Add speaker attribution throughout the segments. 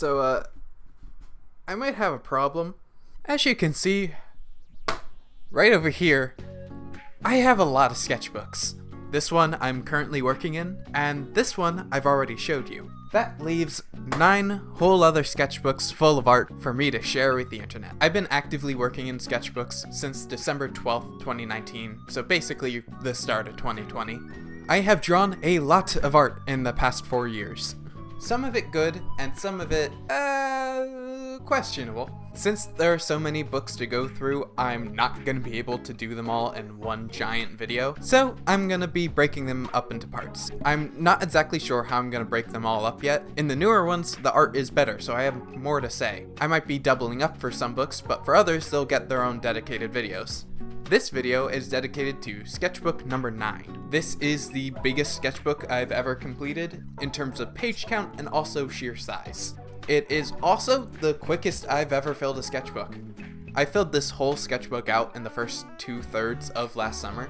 Speaker 1: So, I might have a problem. As you can see, right over here, I have a lot of sketchbooks. This one I'm currently working in, and this one I've already showed you. That leaves 9 whole other sketchbooks full of art for me to share with the internet. I've been actively working in sketchbooks since December 12th, 2019, so basically the start of 2020. I have drawn a lot of art in the past 4 years. Some of it good, and some of it, questionable. Since there are so many books to go through, I'm not gonna be able to do them all in one giant video, so I'm gonna be breaking them up into parts. I'm not exactly sure how I'm gonna break them all up yet. In the newer ones, the art is better, so I have more to say. I might be doubling up for some books, but for others, they'll get their own dedicated videos. This video is dedicated to sketchbook number 9. This is the biggest sketchbook I've ever completed in terms of page count and also sheer size. It is also the quickest I've ever filled a sketchbook. I filled this whole sketchbook out in the first 2/3 of last summer,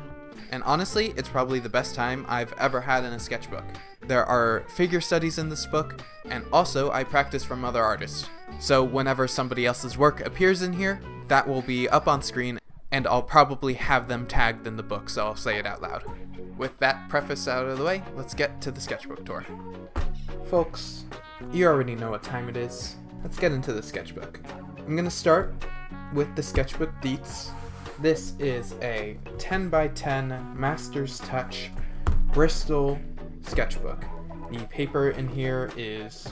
Speaker 1: and honestly, it's probably the best time I've ever had in a sketchbook. There are figure studies in this book, and also I practice from other artists. So whenever somebody else's work appears in here, that will be up on screen, and I'll probably have them tagged in the book, so I'll say it out loud. With that preface out of the way, let's get to the sketchbook tour. Folks, you already know what time it is. Let's get into the sketchbook. I'm gonna start with the sketchbook deets. This is a 10x10 Master's Touch Bristol sketchbook. The paper in here is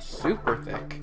Speaker 1: super thick.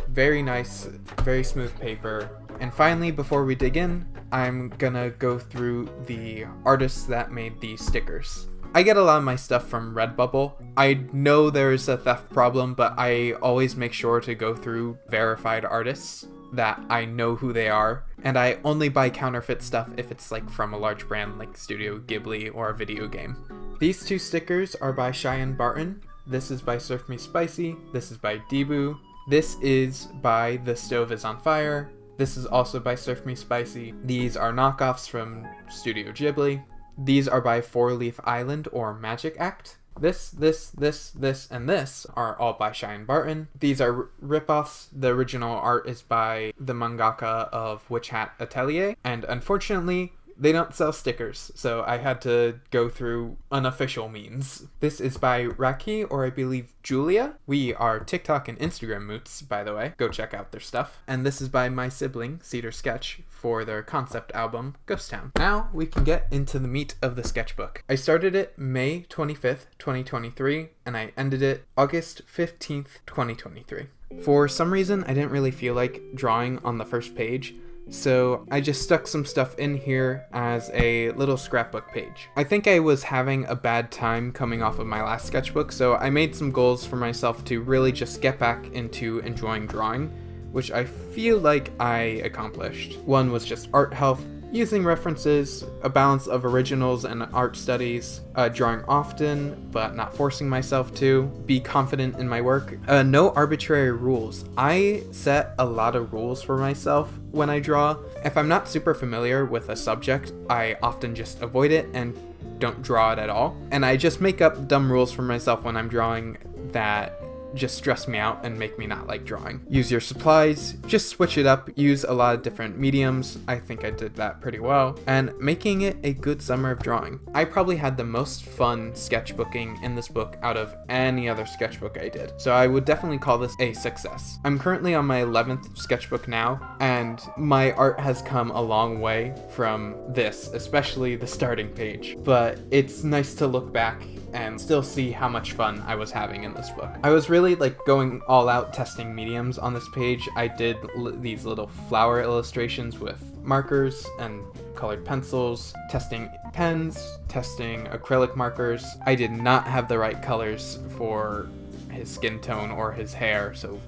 Speaker 1: Very nice, very smooth paper. And finally, before we dig in, I'm gonna go through the artists that made these stickers. I get a lot of my stuff from Redbubble. I know there's a theft problem, but I always make sure to go through verified artists that I know who they are. And I only buy counterfeit stuff if it's like from a large brand like Studio Ghibli or a video game. These 2 stickers are by Cheyenne Barton. This is by Surf Me Spicy. This is by Debu. This is by The Stove Is On Fire. This is also by Surf Me Spicy. These are knockoffs from Studio Ghibli. These are by 4 Leaf Island or Magic Act. This, and this are all by Cheyenne Barton. These are ripoffs. The original art is by the mangaka of Witch Hat Atelier, and unfortunately, they don't sell stickers, so I had to go through unofficial means. This is by Raki, or I believe Julia. We are TikTok and Instagram moots, by the way. Go check out their stuff. And this is by my sibling, Cedar Sketch, for their concept album, Ghost Town. Now we can get into the meat of the sketchbook. I started it May 25th, 2023, and I ended it August 15th, 2023. For some reason, I didn't really feel like drawing on the first page, so I just stuck some stuff in here as a little scrapbook page. I think I was having a bad time coming off of my last sketchbook, so I made some goals for myself to really just get back into enjoying drawing, which I feel like I accomplished. One was just art health, using references, a balance of originals and art studies, drawing often but not forcing myself to, be confident in my work, no arbitrary rules. I set a lot of rules for myself when I draw. If I'm not super familiar with a subject, I often just avoid it and don't draw it at all. And I just make up dumb rules for myself when I'm drawing that just stress me out and make me not like drawing. Use your supplies, just switch it up, use a lot of different mediums. I think I did that pretty well, and making it a good summer of drawing. I probably had the most fun sketchbooking in this book out of any other sketchbook I did, so I would definitely call this a success. I'm currently on my 11th sketchbook now, and my art has come a long way from this, especially the starting page, but it's nice to look back and still see how much fun I was having in this book. I was really like going all out testing mediums on this page. I did these little flower illustrations with markers and colored pencils, testing pens, testing acrylic markers. I did not have the right colors for his skin tone or his hair, so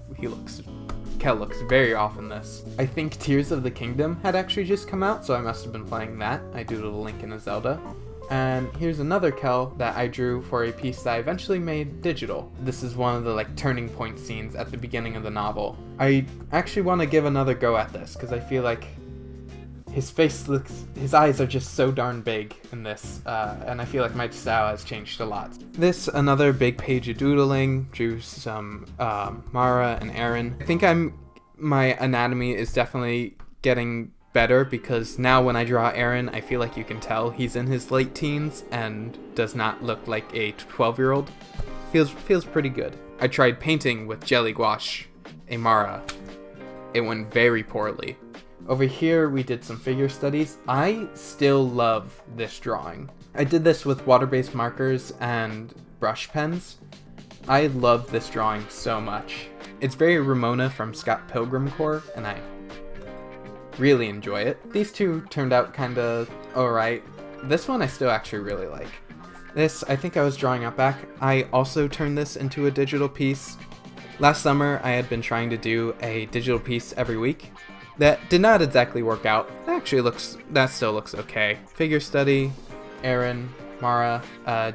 Speaker 1: Kel looks very off in this. I think Tears of the Kingdom had actually just come out, so I must have been playing that. I doodled a Link in a Zelda. And here's another Kel that I drew for a piece that I eventually made digital. This is one of the like turning point scenes at the beginning of the novel. I actually want to give another go at this because I feel like his eyes are just so darn big in this, and I feel like my style has changed a lot. This, another big page of doodling, drew some Mara and Aaron. I think my anatomy is definitely getting better, because now when I draw Aaron, I feel like you can tell he's in his late teens and does not look like a 12-year-old. Feels pretty good. I tried painting with jelly gouache, a Mara. It went very poorly. Over here, we did some figure studies. I still love this drawing. I did this with water-based markers and brush pens. I love this drawing so much. It's very Ramona from Scott Pilgrim Core, and I really enjoy it. These two turned out kinda alright. This one I still actually really like. This, I think I was drawing Outback. I also turned this into a digital piece. Last summer, I had been trying to do a digital piece every week. That did not exactly work out. That still looks okay. Figure study, Aaron, Mara,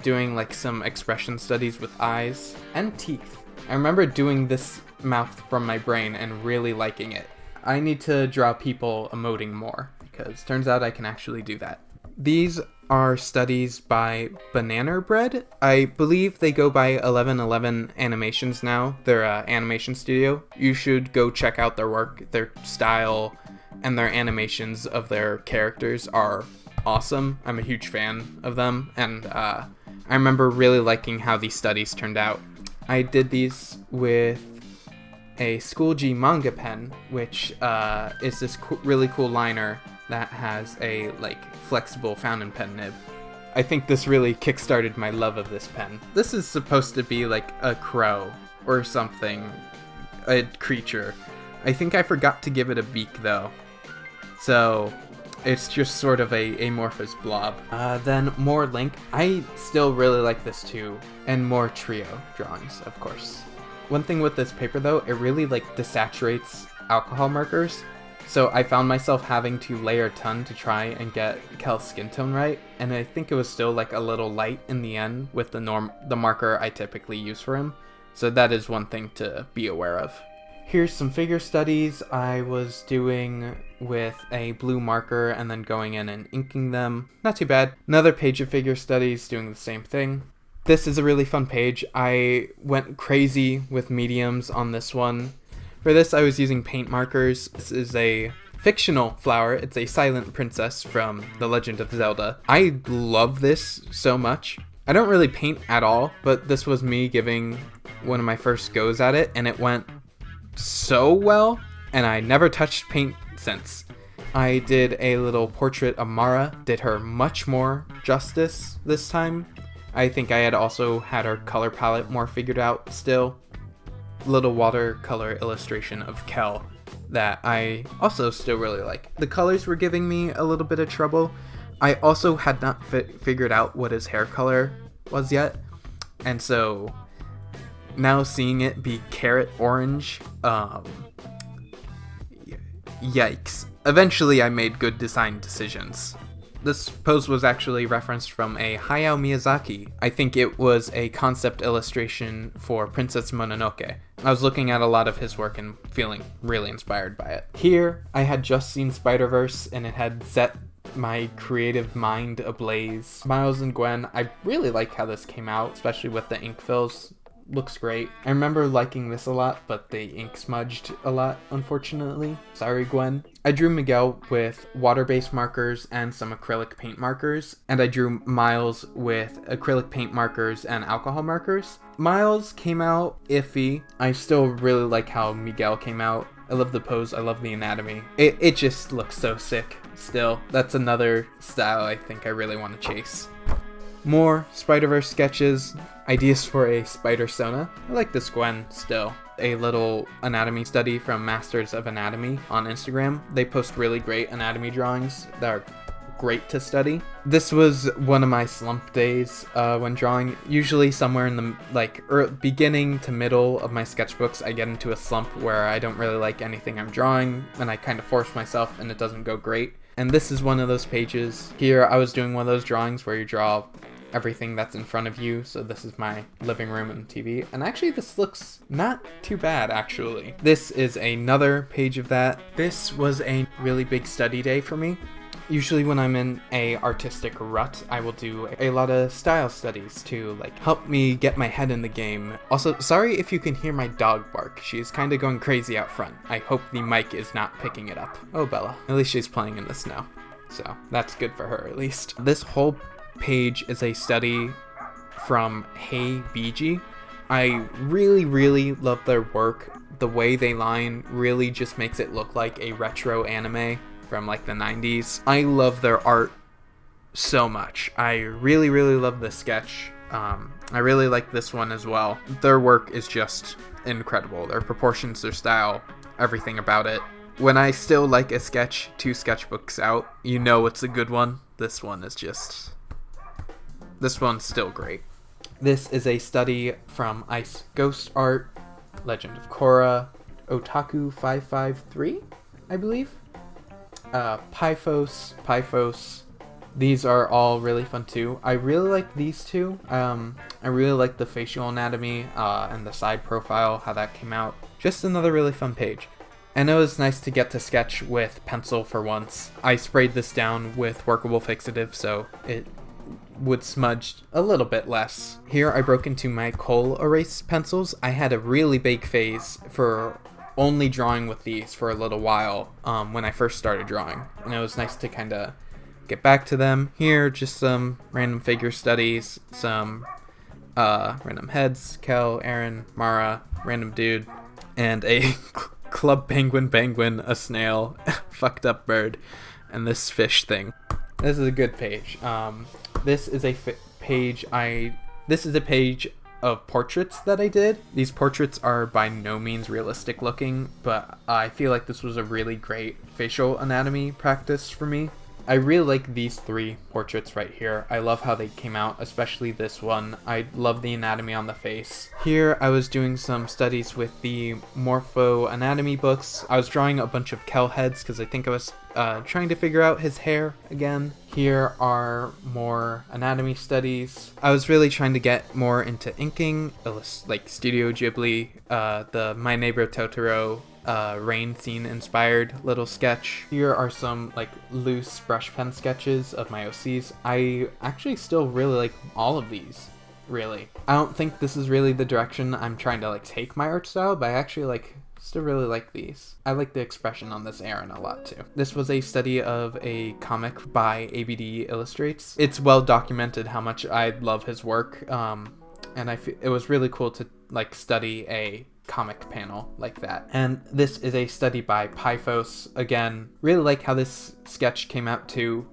Speaker 1: doing like some expression studies with eyes and teeth. I remember doing this mouth from my brain and really liking it. I need to draw people emoting more, because turns out I can actually do that. These are studies by Banana Bread. I believe they go by 1111 Animations now. They're an animation studio. You should go check out their work. Their style and their animations of their characters are awesome. I'm a huge fan of them, and I remember really liking how these studies turned out. I did these with a School G manga pen, which is this really cool liner that has a flexible fountain pen nib. I think this really kickstarted my love of this pen. This is supposed to be like a crow or something, a creature. I think I forgot to give it a beak though, so it's just sort of a amorphous blob. Then more Link. I still really like this too, and more trio drawings, of course. One thing with this paper though, it really desaturates alcohol markers. So I found myself having to layer a ton to try and get Kel's skin tone right, and I think it was still a little light in the end with the marker I typically use for him. So that is one thing to be aware of. Here's some figure studies I was doing with a blue marker and then going in and inking them. Not too bad. Another page of figure studies doing the same thing. This is a really fun page. I went crazy with mediums on this one. For this, I was using paint markers. This is a fictional flower. It's a silent princess from The Legend of Zelda. I love this so much. I don't really paint at all, but this was me giving one of my first goes at it, and it went so well, and I never touched paint since. I did a little portrait of Mara, did her much more justice this time. I think I had also had her color palette more figured out still. Little watercolor illustration of Kel that I also still really like. The colors were giving me a little bit of trouble. I also had not figured out what his hair color was yet, and so now seeing it be carrot orange, yikes. Eventually I made good design decisions. This pose was actually referenced from a Hayao Miyazaki. I think it was a concept illustration for Princess Mononoke. I was looking at a lot of his work and feeling really inspired by it. Here, I had just seen Spider-Verse and it had set my creative mind ablaze. Miles and Gwen, I really like how this came out, especially with the ink fills. Looks great. I remember liking this a lot, but the ink smudged a lot, unfortunately. Sorry, Gwen. I drew Miguel with water-based markers and some acrylic paint markers, and I drew Miles with acrylic paint markers and alcohol markers. Miles came out iffy. I still really like how Miguel came out. I love the pose, I love the anatomy. It just looks so sick still. That's another style I think I really want to chase. More Spider-Verse sketches, ideas for a Spider-Sona. I like this Gwen still. A little anatomy study from Masters of Anatomy on Instagram. They post really great anatomy drawings that are great to study. This was one of my slump days when drawing. Usually somewhere in the beginning to middle of my sketchbooks, I get into a slump where I don't really like anything I'm drawing, and I kind of force myself and it doesn't go great. And this is one of those pages. Here I was doing one of those drawings where you draw everything that's in front of you. So this is my living room and TV. And actually this looks not too bad actually. This is another page of that. This was a really big study day for me. Usually when I'm in a artistic rut, I will do a lot of style studies to like help me get my head in the game. Also, sorry if you can hear my dog bark. She's kind of going crazy out front. I hope the mic is not picking it up. Oh, Bella. At least she's playing in the snow. So that's good for her at least. This whole page is a study from Hey BG. I really love their work. The way they line really just makes it look like a retro anime from like the 90s. I love their art so much. I really love this sketch. I really like this one as well. Their work is just incredible. Their proportions, their style, everything about it. When I still like a sketch 2 sketchbooks out, you know it's a good one. This one's still great. This is a study from Ice Ghost Art, Legend of Korra, Otaku 553, I believe. Pyphos. These are all really fun too. I really like these two. I really like the facial anatomy and the side profile, how that came out. Just another really fun page. And it was nice to get to sketch with pencil for once. I sprayed this down with workable fixative so it would smudge a little bit less. Here I broke into my coal erase pencils. I had a really big phase for only drawing with these for a little while when I first started drawing, and it was nice to kind of get back to them. Here, just some random figure studies, some random heads, Kel, Aaron, Mara, random dude, and a club penguin, a snail, fucked up bird, and this fish thing. This is a good page. This is a page of portraits that I did. These portraits are by no means realistic looking, but I feel like this was a really great facial anatomy practice for me. I really like these 3 portraits right here. I love how they came out, especially this one. I love the anatomy on the face. Here I was doing some studies with the morpho anatomy books. I was drawing a bunch of Kel heads because I think I was trying to figure out his hair again. Here are more anatomy studies. I was really trying to get more into inking, like Studio Ghibli, the My Neighbor Totoro rain scene inspired little sketch. Here are some like loose brush pen sketches of my OCs. I actually still really like all of these, really. I don't think this is really the direction I'm trying to like take my art style, but I actually still really like these. I like the expression on this Aaron a lot too. This was a study of a comic by ABD Illustrates. It's well documented how much I love his work, and it was really cool to like study a comic panel like that. And this is a study by Pyphos. Again, really like how this sketch came out too.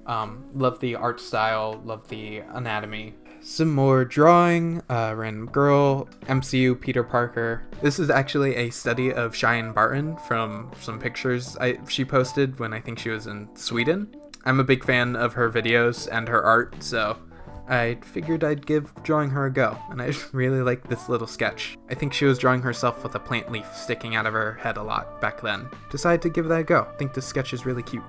Speaker 1: Love the art style, love the anatomy. Some more drawing, random girl, MCU Peter Parker. This is actually a study of Cheyenne Barton from some pictures she posted when I think she was in Sweden. I'm a big fan of her videos and her art, so I figured I'd give drawing her a go, and I really like this little sketch. I think she was drawing herself with a plant leaf sticking out of her head a lot back then. Decided to give that a go. I think this sketch is really cute.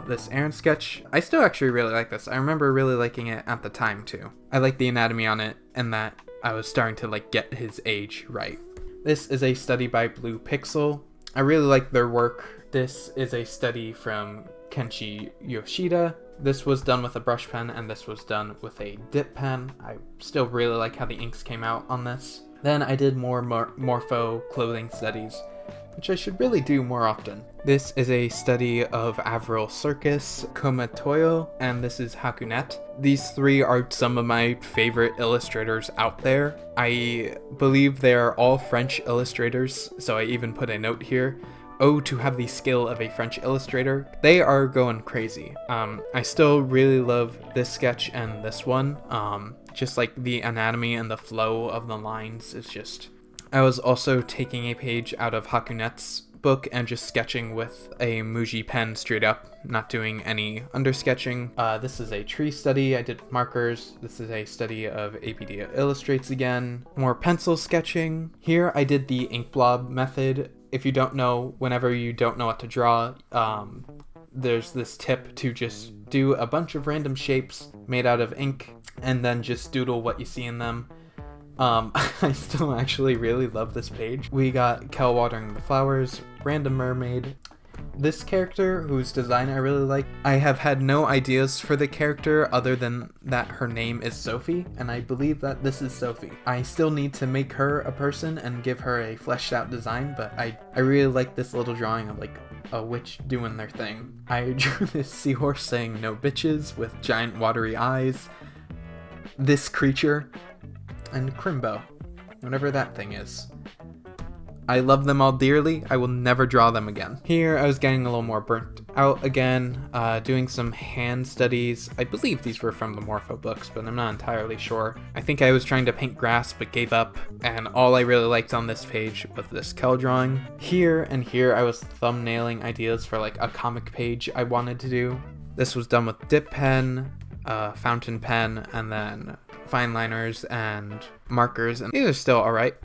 Speaker 1: This Aaron sketch, I still actually really like this. I remember really liking it at the time too. I like the anatomy on it, and that I was starting to like get his age right. This is a study by Blue Pixel. I really like their work. This is a study from Kenshi Yoshida. This was done with a brush pen, and this was done with a dip pen. I still really like how the inks came out on this. Then I did more morpho clothing studies, which I should really do more often. This is a study of Avril Circus, Comet, and this is Hakunet. These 3 are some of my favorite illustrators out there. I believe they are all French illustrators, so I even put a note here. Oh, to have the skill of a French illustrator. They are going crazy. I still really love this sketch and this one. Just like the anatomy and the flow of the lines is just... I was also taking a page out of Hakunet's book and just sketching with a Muji pen straight up, not doing any undersketching. This is a tree study. I did markers. This is a study of ABD Illustrates again. More pencil sketching. Here I did the ink blob method. If you don't know, whenever you don't know what to draw, there's this tip to just do a bunch of random shapes made out of ink and then just doodle what you see in them. I still actually really love this page. We got Kel watering the flowers, random mermaid. This character, whose design I really like, I have had no ideas for the character other than that her name is Sophie, and I believe that this is Sophie. I still need to make her a person and give her a fleshed out design, but I really like this little drawing of like a witch doing their thing. I drew this seahorse saying no bitches with giant watery eyes, this creature, and Crimbo, whatever that thing is. I love them all dearly. I will never draw them again. Here I was getting a little more burnt out again, doing some hand studies. I believe these were from the Morpho books, but I'm not entirely sure. I think I was trying to paint grass but gave up, and all I really liked on this page was this Kel drawing. Here and here I was thumbnailing ideas for like a comic page I wanted to do. This was done with dip pen, fountain pen, and then fine liners and markers, and these are still alright.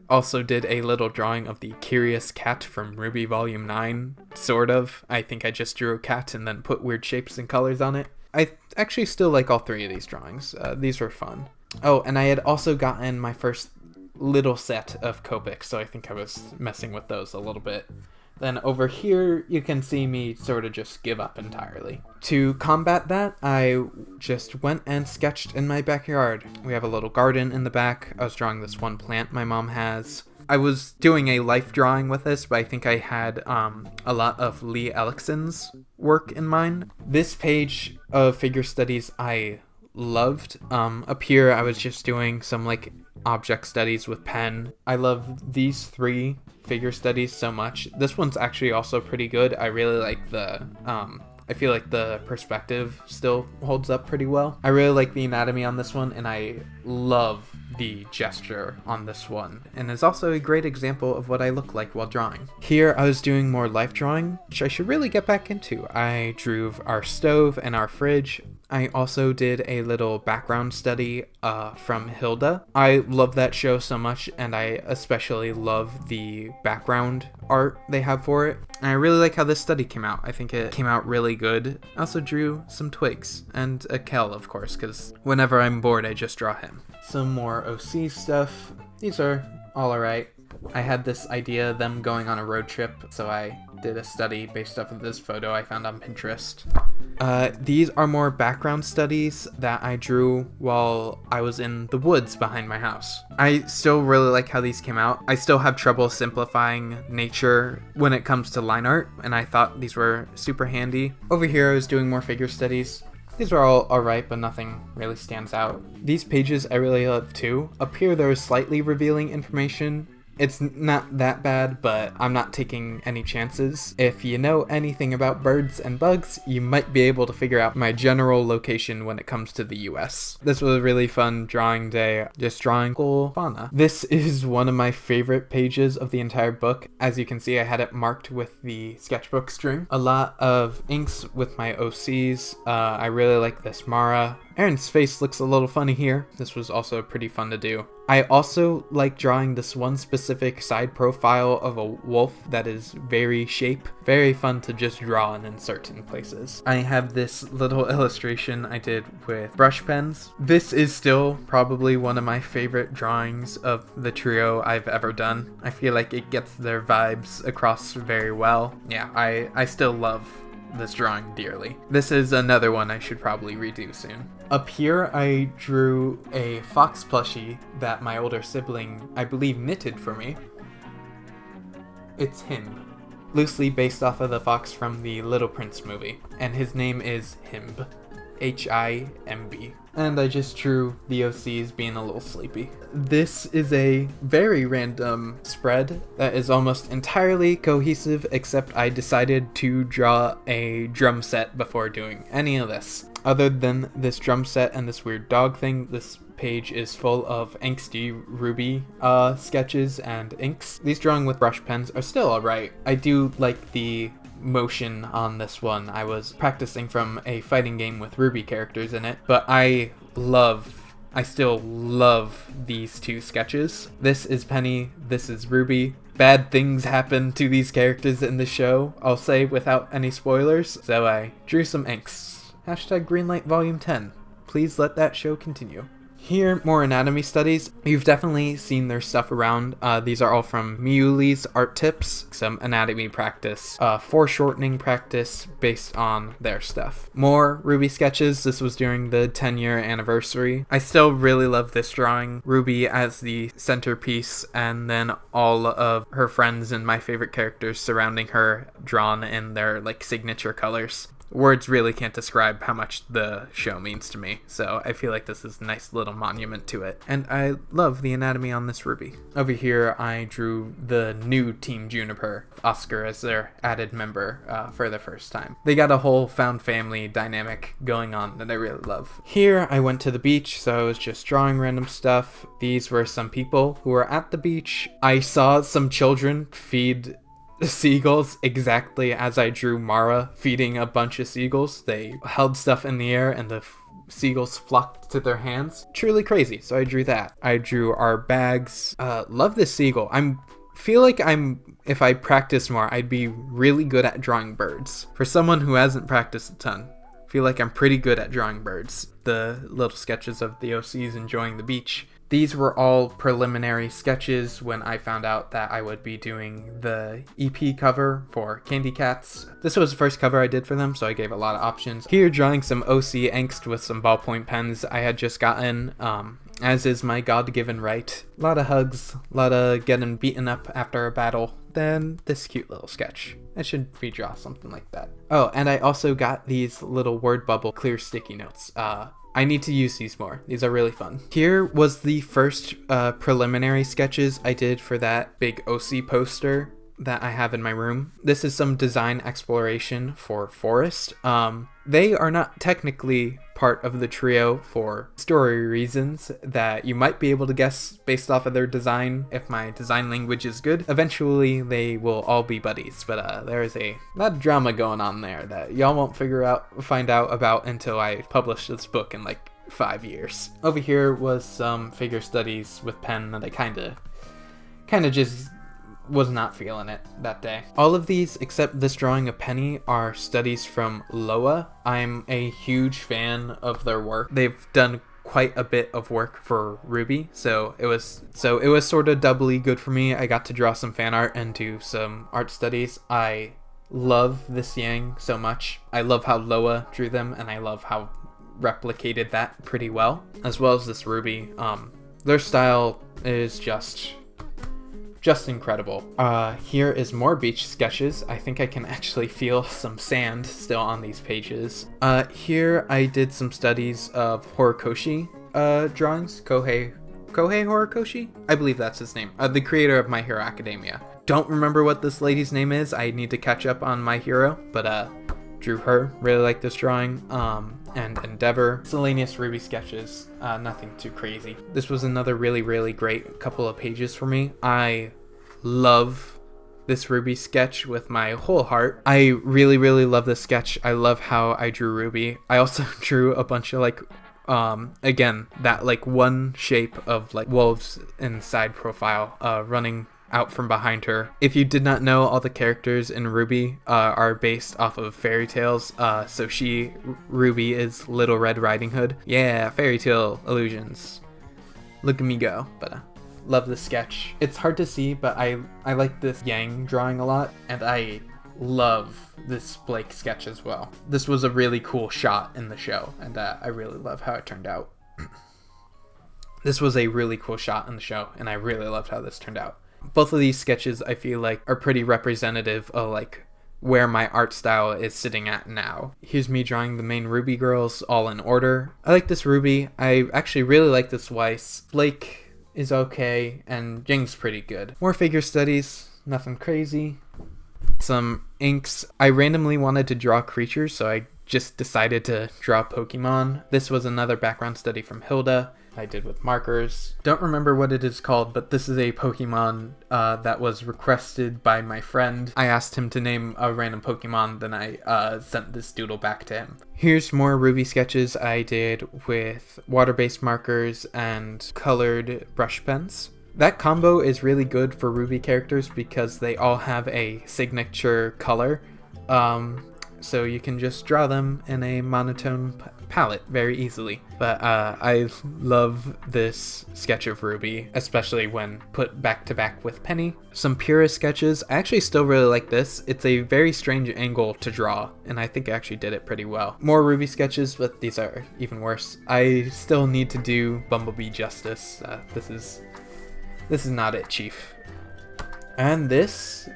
Speaker 1: Also did a little drawing of the Curious Cat from Ruby Volume 9, sort of. I think I just drew a cat and then put weird shapes and colors on it. I actually still like all three of these drawings. These were fun. Oh, and I had also gotten my first little set of Copics, so I think I was messing with those a little bit. Then over here, you can see me sort of just give up entirely. To combat that, I just went and sketched in my backyard. We have a little garden in the back. I was drawing this one plant my mom has. I was doing a life drawing with this, but I think I had a lot of Lee Ellickson's work in mind. This page of figure studies I loved. Up here, I was just doing some like object studies with pen. I love these three figure studies so much. This one's actually also pretty good. I really like the I feel like the perspective still holds up pretty well. I really like the anatomy on this one, and I love the gesture on this one, and is also a great example of what I look like while drawing. Here I was doing more life drawing, which I should really get back into. I drew our stove and our fridge. I also did a little background study from Hilda. I love that show so much, and I especially love the background art they have for it. And I really like how this study came out. I think it came out really good. I also drew some twigs and a Kel, of course, because whenever I'm bored, I just draw him. Some more OC stuff. These are all alright. I had this idea of them going on a road trip, so I did a study based off of this photo I found on Pinterest. These are more background studies that I drew while I was in the woods behind my house. I still really like how these came out. I still have trouble simplifying nature when it comes to line art, and I thought these were super handy. Over here I was doing more figure studies. These are all alright, but nothing really stands out. These pages I really love too. Up here there is slightly revealing information. It's not that bad, but I'm not taking any chances. If you know anything about birds and bugs, you might be able to figure out my general location when it comes to the US. This was a really fun drawing day, just drawing cool fauna. This is one of my favorite pages of the entire book. As you can see, I had it marked with the sketchbook string. A lot of inks with my OCs. I really like this Mara. Aaron's face looks a little funny here. This was also pretty fun to do. I also like drawing this one specific side profile of a wolf that is very shape. Very fun to just draw and insert in places. I have this little illustration I did with brush pens. This is still probably one of my favorite drawings of the trio I've ever done. I feel like it gets their vibes across very well. Yeah, I still love this drawing dearly. This is another one I should probably redo soon. Up here I drew a fox plushie that my older sibling, I believe, knitted for me. It's him. Loosely based off of the fox from the Little Prince movie. And his name is Himb. H-I-M-B. And I just drew the OCs being a little sleepy. This is a very random spread that is almost entirely cohesive, except I decided to draw a drum set before doing any of this. Other than this drum set and this weird dog thing, this page is full of angsty Ruby sketches and inks. These drawing with brush pens are still alright. I do like the motion on this one. I was practicing from a fighting game with Ruby characters in it, but I love I still love these two sketches. This is Penny, this is Ruby. Bad things happen to these characters in the show, I'll say without any spoilers, so I drew some inks. Hashtag Greenlight Volume 10. Please let that show continue. Here, more anatomy studies. You've definitely seen their stuff around. These are all from Miuli's art tips, some anatomy practice, foreshortening practice based on their stuff. More Ruby sketches. This was during the 10-year anniversary. I still really love this drawing. Ruby as the centerpiece, and then all of her friends and my favorite characters surrounding her, drawn in their like signature colors. Words really can't describe how much the show means to me, so I feel like this is a nice little monument to it. And I love the anatomy on this Ruby. Over here, I drew the new Team Juniper, Oscar as their added member for the first time. They got a whole found family dynamic going on that I really love. Here, I went to the beach, so I was just drawing random stuff. These were some people who were at the beach. I saw some children feed seagulls exactly as I drew Mara feeding a bunch of seagulls. They held stuff in the air and the seagulls flocked to their hands. Truly crazy, so I drew that. I drew our bags. Love this seagull. Feel like if I practice more, I'd be really good at drawing birds. For someone who hasn't practiced a ton, feel like I'm pretty good at drawing birds. The little sketches of the OCs enjoying the beach. These were all preliminary sketches when I found out that I would be doing the EP cover for Candy Cats. This was the first cover I did for them, so I gave a lot of options. Here, drawing some OC angst with some ballpoint pens I had just gotten, as is my God-given right. A lot of hugs, a lot of getting beaten up after a battle. Then this cute little sketch. I should redraw something like that. Oh, and I also got these little word bubble clear sticky notes. I need to use these more. These are really fun. Here was the first preliminary sketches I did for that big OC poster that I have in my room. This is some design exploration for Forest. They are not technically part of the trio for story reasons that you might be able to guess based off of their design if my design language is good. Eventually they will all be buddies, but there is a lot of drama going on there that y'all won't find out about until I publish this book in like 5 years. Over here was some figure studies with pen that I kind of just was not feeling it that day. All of these, except this drawing of Penny, are studies from Loa. I'm a huge fan of their work. They've done quite a bit of work for Ruby, so it was sort of doubly good for me. I got to draw some fan art and do some art studies. I love this Yang so much. I love how Loa drew them, and I love how replicated that pretty well, as well as this Ruby. Their style is just incredible. Here is more beach sketches. I think I can actually feel some sand still on these pages. Here I did some studies of Horikoshi drawings. Kohei Horikoshi? I believe that's his name. The creator of My Hero Academia. Don't remember what this lady's name is. I need to catch up on My Hero, but drew her. Really like this drawing. And Endeavor. Miscellaneous Ruby sketches. Nothing too crazy. This was another really, really great couple of pages for me. I love this Ruby sketch with my whole heart. I really, really love this sketch. I love how I drew Ruby. I also drew a bunch of like, again, that like one shape of like wolves in side profile, running out from behind her. If you did not know, all the characters in Ruby are based off of fairy tales. So Ruby is Little Red Riding Hood. Yeah, fairy tale illusions. Look at me go. But love this sketch. It's hard to see, but I like this Yang drawing a lot, and I love this Blake sketch as well. This was a really cool shot in the show, and I really love how it turned out. This was a really cool shot in the show, and I really loved how this turned out. Both of these sketches I feel like are pretty representative of like where my art style is sitting at now. Here's me drawing the main Ruby girls all in order. I like this Ruby. I actually really like this Weiss. Blake is okay, and Jing's pretty good. More figure studies, nothing crazy. Some inks. I randomly wanted to draw creatures, so I just decided to draw Pokemon. This was another background study from Hilda. I did with markers. Don't remember what it is called, but this is a Pokemon that was requested by my friend. I asked him to name a random Pokemon, then I sent this doodle back to him. Here's more Ruby sketches I did with water-based markers and colored brush pens. That combo is really good for Ruby characters because they all have a signature color. So you can just draw them in a monotone palette very easily. But I love this sketch of Ruby, especially when put back to back with Penny. Some purist sketches. I actually still really like this. It's a very strange angle to draw, and I think I actually did it pretty well. More Ruby sketches, but these are even worse. I still need to do Bumblebee justice. This is not it, Chief. And this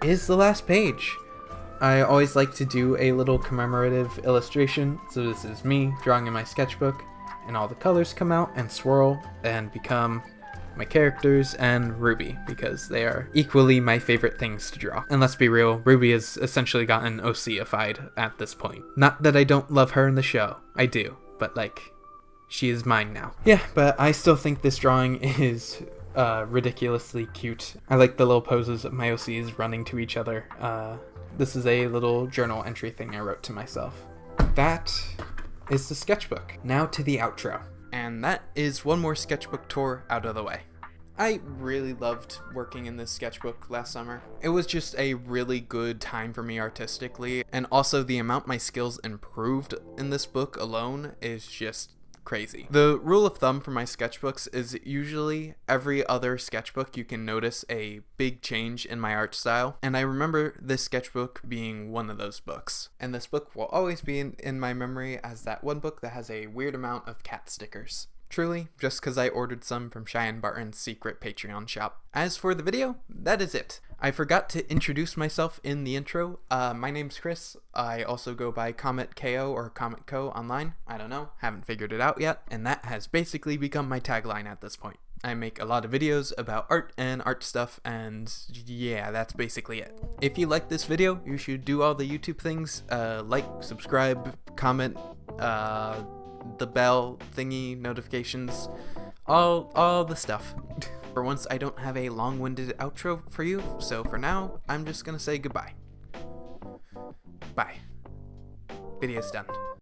Speaker 1: is the last page. I always like to do a little commemorative illustration, so this is me drawing in my sketchbook, and all the colors come out and swirl and become my characters and Ruby, because they are equally my favorite things to draw. And let's be real, Ruby has essentially gotten OC-ified at this point. Not that I don't love her in the show, I do, but like, she is mine now. Yeah, but I still think this drawing is ridiculously cute. I like the little poses of my OCs running to each other. This is a little journal entry thing I wrote to myself. That is the sketchbook. Now to the outro. And that is one more sketchbook tour out of the way. I really loved working in this sketchbook last summer. It was just a really good time for me artistically, and also the amount my skills improved in this book alone is just crazy. The rule of thumb for my sketchbooks is usually every other sketchbook you can notice a big change in my art style, and I remember this sketchbook being one of those books. And this book will always be in my memory as that one book that has a weird amount of cat stickers. Truly, just because I ordered some from Cheyenne Barton's secret Patreon shop. As for the video, that is it. I forgot to introduce myself in the intro. My name's Chris. I also go by CometKO or CometKo online. I don't know, haven't figured it out yet. And that has basically become my tagline at this point. I make a lot of videos about art and art stuff, and yeah, that's basically it. If you like this video, you should do all the YouTube things. Like, subscribe, comment, the bell thingy, notifications, all the stuff. For once, I don't have a long-winded outro for you, so for now, I'm just gonna say goodbye. Bye. Video's done.